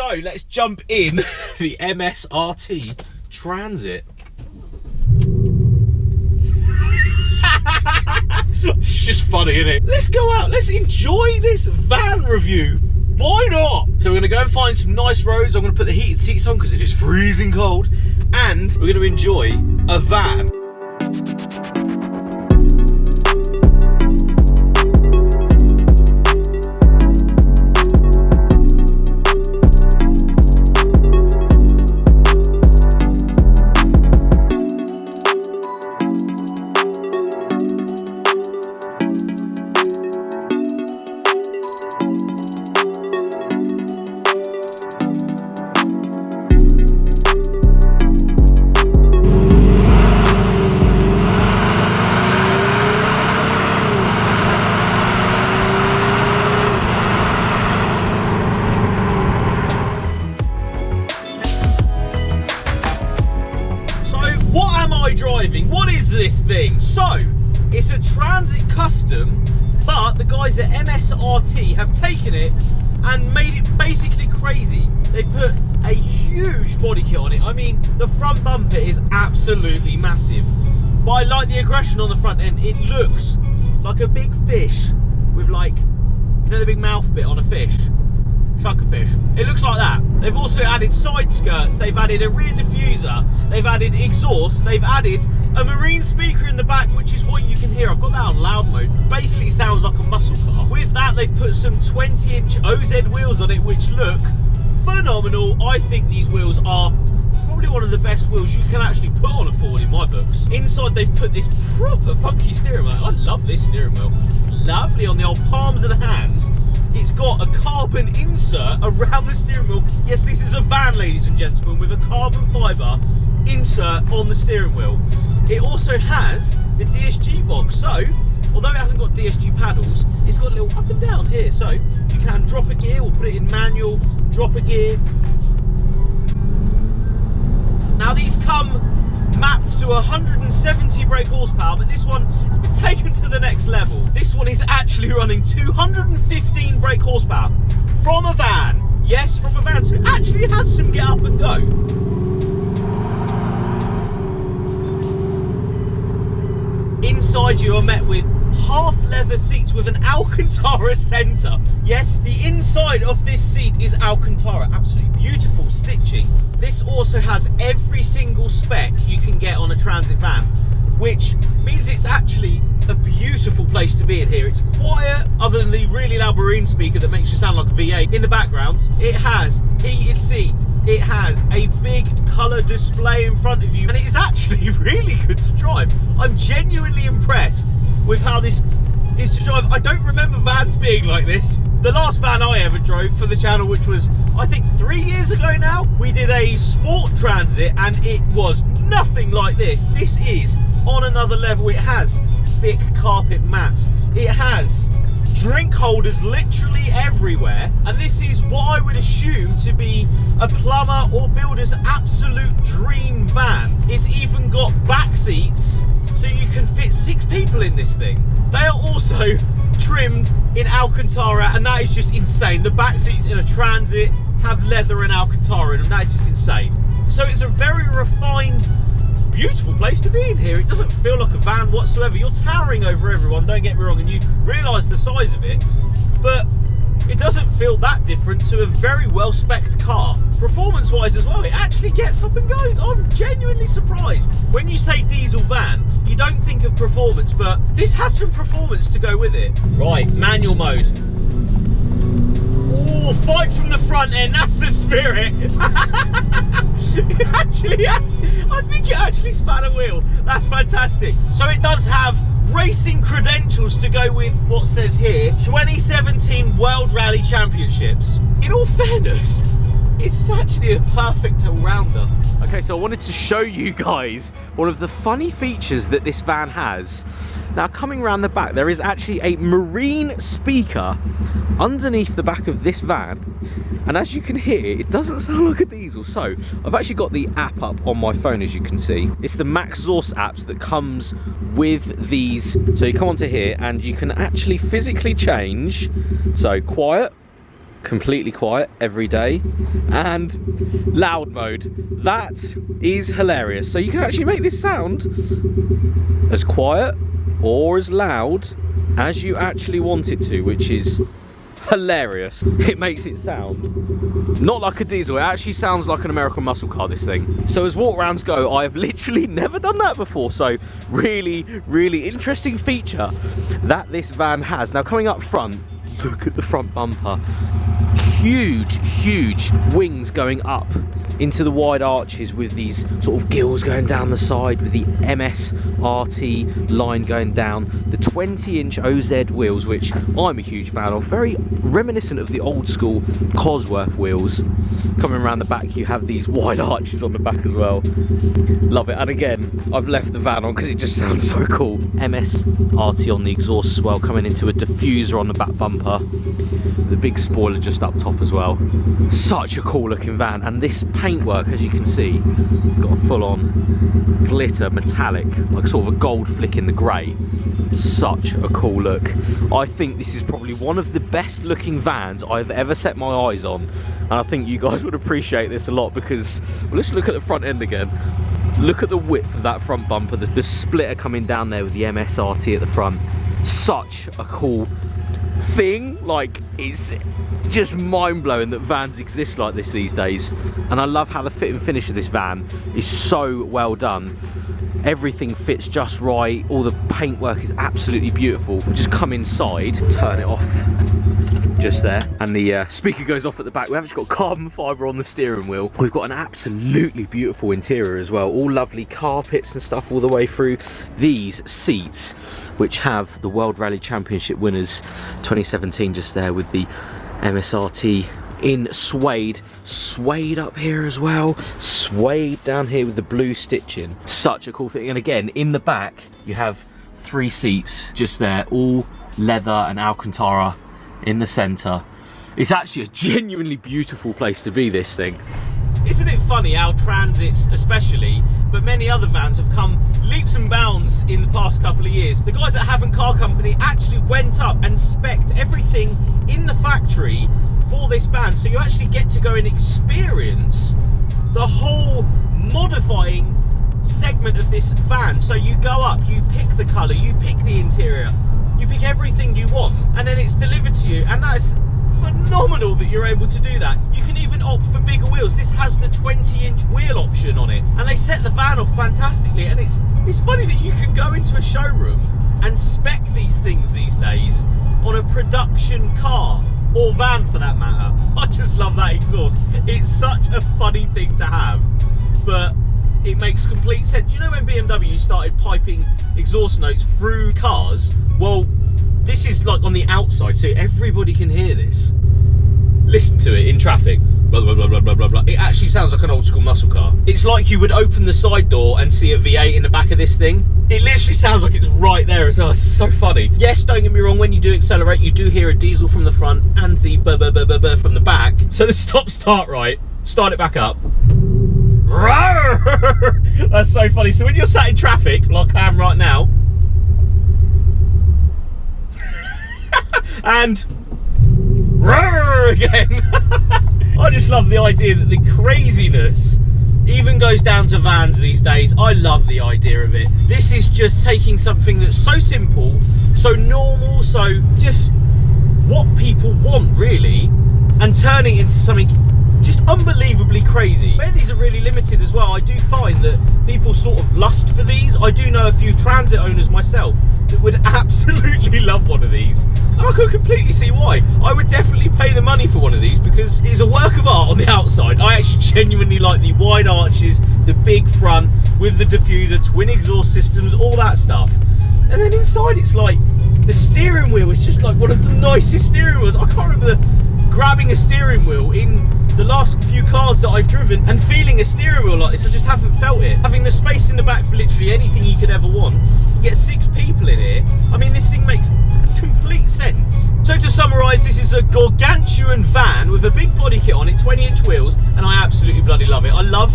So let's jump in the MSRT Transit. It's just funny, isn't it? Let's go out, let's enjoy this van review. Why not? So we're gonna go and find some nice roads. I'm gonna put the heated seats on because it's just freezing cold. And we're gonna enjoy a van. Driving. What is this thing? So, it's a Transit Custom, but the guys at MSRT have taken it and made it basically crazy. They've put a huge body kit on it. I mean, the front bumper is absolutely massive. But I like the aggression on the front end. It looks like a big fish with, like, you know the big mouth bit on a fish? Chunk of fish. It looks like that. They've also added side skirts, they've added a rear diffuser, they've added exhaust, they've added a marine speaker in the back, which is what you can hear. I've got that on loud mode. Basically sounds like a muscle car. With that, they've put some 20-inch OZ wheels on it, which look phenomenal. I think these wheels are probably one of the best wheels you can actually put on a Ford in my books. Inside, they've put this proper funky steering wheel. I love this steering wheel. It's lovely on the old palms of the hands. It's got a carbon insert around the steering wheel. Yes, this is a van, ladies and gentlemen, with a carbon fibre insert on the steering wheel. It also has the DSG box, so although it hasn't got DSG paddles, it's got a little up and down here, so you can drop a gear or put it in manual, drop a gear. Now these come mapped to 170 brake horsepower, but this one has been taken to the next level. This one is actually running 215 brake horsepower from a van. Yes, from a van, so it actually has some get up and go. Inside you are met with half leather seats with an Alcantara centre. Yes, the inside of this seat is Alcantara. Absolutely beautiful stitching. This also has every single spec you can get on a transit van, which means it's actually a beautiful place to be in here. It's quiet, other than the really loud marine speaker that makes you sound like a VA in the background. It has heated seats. It has a big colour display in front of you, and it is actually really good to drive. I'm genuinely impressed with how this is to drive. I don't remember vans being like this. The last van I ever drove for the channel, which was I think 3 years ago now, we did a sport transit and it was nothing like this. This is on another level. It has thick carpet mats, it has drink holders literally everywhere, and this is what I would assume to be a plumber or builder's absolute dream van. It's even got back seats, so you can fit 6 people in this thing. They are also trimmed in Alcantara, and that is just insane. The back seats in a transit have leather and Alcantara in them. That is just insane. So it's a very refined, beautiful place to be in here. It doesn't feel like a van whatsoever. You're towering over everyone, don't get me wrong, and you realise the size of it, but it doesn't feel that different to a very well spec'd car. Performance wise as well, it actually gets up and goes. I'm genuinely surprised. When you say diesel van, you don't think of performance, but this has some performance to go with it. Right, manual mode. Oh, fight from the front end, that's the spirit. It actually has, I think it actually span a wheel. That's fantastic. So it does have racing credentials to go with what says here 2017 World Rally Championships. In all fairness, it's actually a perfect all-rounder. Okay, so I wanted to show you guys one of the funny features that this van has. Now, coming around the back, there is actually a marine speaker underneath the back of this van, and as you can hear, it doesn't sound like a diesel. So I've actually got the app up on my phone, as you can see. It's the MaxXhaust apps that comes with these. So you come onto here and you can actually physically change, so quiet, completely quiet every day, and loud mode. That is hilarious. So you can actually make this sound as quiet or as loud as you actually want it to, which is hilarious. It makes it sound not like a diesel, it actually sounds like an American muscle car, this thing. So as walkarounds go, I have literally never done that before, so really interesting feature that this van has. Now coming up front, look at the front bumper. Huge wings going up into the wide arches with these sort of gills going down the side, with the MSRT line going down. The 20-inch OZ wheels, which I'm a huge fan of, very reminiscent of the old school Cosworth wheels. Coming around the back, you have these wide arches on the back as well. Love it. And again, I've left the van on because it just sounds so cool. MSRT on the exhaust as well, coming into a diffuser on the back bumper. The big spoiler just up top as well. Such a cool looking van, and this paintwork, as you can see, it's got a full-on glitter metallic, like sort of a gold flick in the grey. Such a cool look. I think this is probably one of the best looking vans I've ever set my eyes on, and I think you guys would appreciate this a lot because, well, let's look at the front end again. Look at the width of that front bumper, the splitter coming down there with the MSRT at the front. Such a cool thing. Like, it's just mind-blowing that vans exist like this these days, and I love how the fit and finish of this van is so well done. Everything fits just right, all the paintwork is absolutely beautiful. We'll just come inside, turn it off just there, and the speaker goes off at the back. We've actually got carbon fibre on the steering wheel. We've got an absolutely beautiful interior as well, all lovely carpets and stuff all the way through. These seats, which have the World Rally Championship winners 2017 just there with the MSRT in suede up here as well, suede down here with the blue stitching. Such a cool thing. And again, in the back you have 3 seats just there, all leather and Alcantara in the centre. It's actually a genuinely beautiful place to be, this thing. Isn't it funny how Transits especially, but many other vans have come leaps and bounds in the past couple of years. The guys at Haven Car Company actually went up and spec'd everything in the factory for this van, so you actually get to go and experience the whole modifying segment of this van. So you go up, you pick the colour, you pick the interior, you pick everything you want, and then it's delivered to you, and that's phenomenal that you're able to do that. You can even opt for bigger wheels. This has the 20-inch wheel option on it, and they set the van off fantastically. And it's funny that you can go into a showroom and spec these things these days on a production car, or van for that matter. I just love that exhaust. It's such a funny thing to have, but it makes complete sense. You know when BMW started piping exhaust notes through cars? Well, this is like on the outside, so everybody can hear this. Listen to it in traffic. Blah, blah, blah, blah, blah, blah, blah. It actually sounds like an old school muscle car. It's like you would open the side door and see a V8 in the back of this thing. It literally sounds like it's right there as well. It's so funny. Yes, don't get me wrong, when you do accelerate, you do hear a diesel from the front and the burr from the back. So the stop-start right, start it back up. That's so funny. So when you're sat in traffic, like I am right now, and again. I just love the idea that the craziness even goes down to vans these days. I love the idea of it. This is just taking something that's so simple, so normal, so just what people want really, and turning it into something just unbelievably crazy. Where these are really limited as well, I do find that people sort of lust for these. I do know a few Transit owners myself that would absolutely love one of these, and I could completely see why. I would definitely pay the money for one of these because it's a work of art on the outside. I actually genuinely like the wide arches, the big front with the diffuser, twin exhaust systems, all that stuff. And then inside it's like, the steering wheel is just like one of the nicest steering wheels. I can't remember grabbing a steering wheel in the last few cars that I've driven and feeling a steering wheel like this. I just haven't felt it. Having the space in the back for literally anything you could ever want. You get 6 people in here. I mean, this thing makes complete sense. So to summarise, this is a gargantuan van with a big body kit on it, 20-inch wheels, and I absolutely bloody love it. I love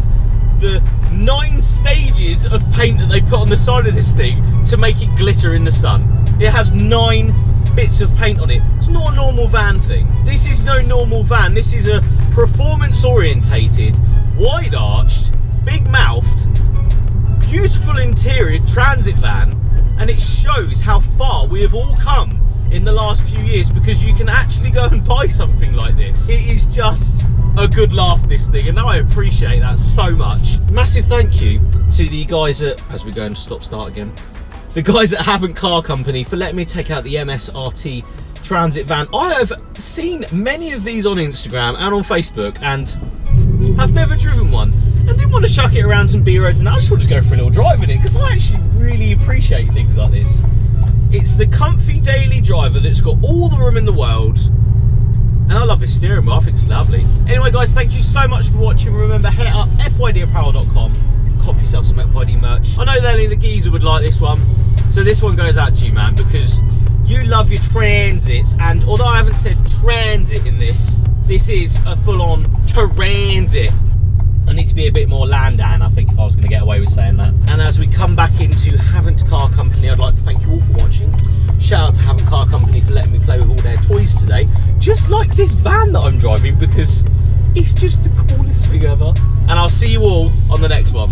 the 9 stages of paint that they put on the side of this thing to make it glitter in the sun. It has 9 bits of paint on it. It's not a normal van thing. This is no normal van. This is a performance orientated, wide arched, big mouthed, beautiful interior transit van, and it shows how far we have all come in the last few years, because you can actually go and buy something like this. It is just a good laugh, this thing, and I appreciate that so much. Massive thank you to the guys at, as we go and stop start again, the guys at Haven't Car Company for letting me take out the MSRT transit van. I have seen many of these on Instagram and on Facebook and have never driven one, and didn't want to chuck it around some B roads, and I just want to go for a little drive in it, because I actually really appreciate things like this. It's the comfy daily driver that's got all the room in the world, and I love his steering wheel. I think it's lovely. Anyway guys, thank you so much for watching. Remember, head up fydapparel.com, cop yourself some FYD merch. I know Lenny the geezer would like this one, so this one goes out to you, man, because you love your transits, and although I haven't said transit in this, this is a full-on transit. I need to be a bit more Landan, I think, if I was going to get away with saying that. And as we come back into Haven't Car Company, I'd like to thank you all for watching. Shout out to Haven't Car Company for letting me play with all their toys today. Just like this van that I'm driving, because it's just the coolest thing ever. And I'll see you all on the next one.